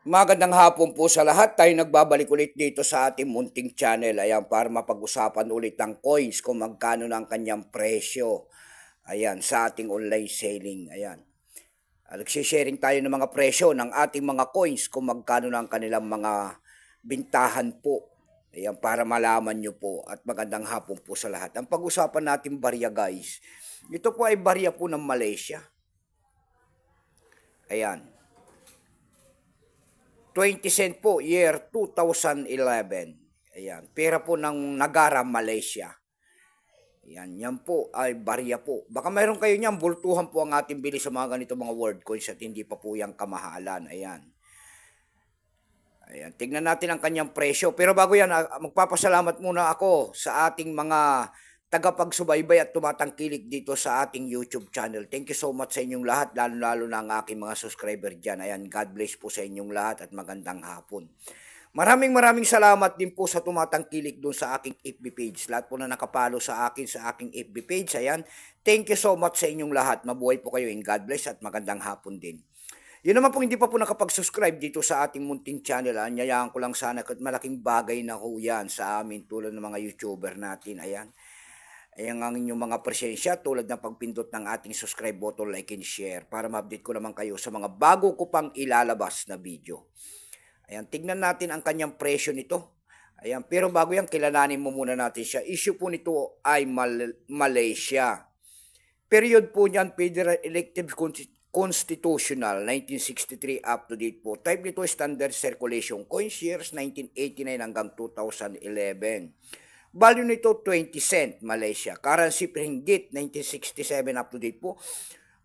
Magandang hapon po sa lahat. Tayo nagbabalik ulit dito sa ating munting channel. Ayan, para mapag-usapan ulit ang coins kung magkano na ang kanyang presyo. Ayan, sa ating online selling. Ayan. Nagsisharing tayo ng mga presyo ng ating mga coins kung magkano na ang kanilang mga bintahan po. Ayan, para malaman nyo po. At magandang hapon po sa lahat. Ang pag-usapan natin barya guys. Ito po ay barya po ng Malaysia. Ayan. 20 cent po, year 2011. Ayan, pera po ng Nagara, Malaysia. Ayan, yan po ay barya po. Baka mayroon kayo niyan, bultuhan po ang ating bili sa mga ganito mga world coins at hindi pa po yung kamahalan. Ayan. Ayan, tignan natin ang kanyang presyo. Pero bago yan, magpapasalamat muna ako sa ating mga tagapagsubaybay at tumatangkilik dito sa ating YouTube channel. Thank you so much sa inyong lahat, lalo-lalo na ang aking mga subscriber dyan. Ayan, God bless po sa inyong lahat at magandang hapon. Maraming salamat din po sa tumatangkilik doon sa aking FB page. Lahat po na nakapalo sa akin sa aking FB page. Ayan, thank you so much sa inyong lahat. Mabuhay po kayo in God bless at magandang hapon din. Yun naman po hindi pa po nakapag-subscribe dito sa ating munting channel. Anyayaan ko lang sana at malaking bagay na ho yan sa amin tulad ng mga YouTuber natin. Ayan. Ayan ang inyong mga presensya tulad ng pagpindot ng ating subscribe button, like and share para ma-update ko naman kayo sa mga bago ko pang ilalabas na video. Ayan, tignan natin ang kanyang presyo nito. Ayan, pero bago yan, kilalanin mo muna natin siya. Issue po nito ay Malaysia. Period po niyan, Federal Elective Constitutional, 1963 up to date po. Type nito Standard Circulation Coins, years 1989 hanggang 2011. Value nito 20 cent, Malaysia. Currency ringgit, 1967 up to date po.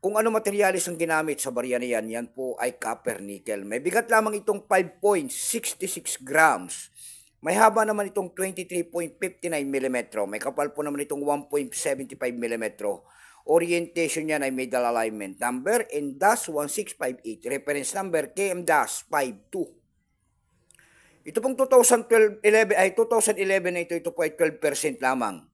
Kung ano materialis ang ginamit sa barya na yan po ay copper nickel. May bigat lamang itong 5.66 grams. May haba naman itong 23.59 mm. May kapal po naman itong 1.75 mm. Orientation niya ay middle alignment number and dash 1658. Reference number KM-52. Ito pong 2011 na ito po ay 12% lamang.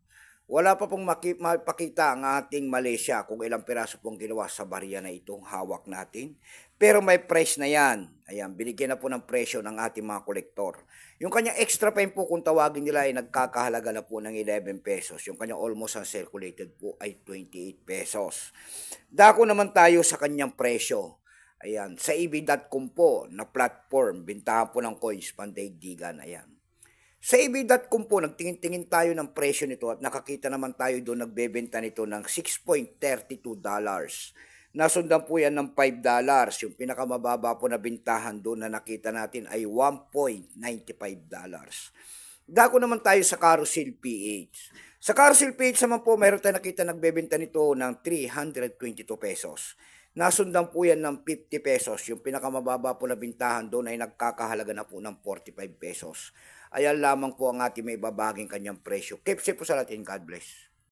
Wala pa pong mapakita ang ating Malaysia kung ilang piraso pong ginawa sa barya na itong hawak natin. Pero may price na yan. Ayan, binigyan na po ng presyo ng ating mga kolektor. Yung kanyang extra pen po kung tawagin nila ay nagkakahalaga na po ng 11 pesos. Yung kanyang almost uncirculated po ay 28 pesos. Dako naman tayo sa kanyang presyo. Ayan, sa EB.com po na platform, bintahan po ng coins pandaigdigan. Ayan. Sa EB.com po, nagtingin-tingin tayo ng presyo nito at nakakita naman tayo doon nagbebenta nito ng $6.32. Nasundan po yan ng $5. Yung pinakamababa po na bintahan doon na nakita natin ay $1.95. Dako naman tayo sa Carousel PH. Sa Carousel PH naman po, mayroon tayo nakita nagbebenta nito ng 322 pesos. Nasundan po yan ng 50 pesos. Yung pinakamababa po na bintahan doon ay nagkakahalaga na po ng 45 pesos. Ayan lamang po ang ating may babaging kanyang presyo. Keep safe po sa lahat and God bless.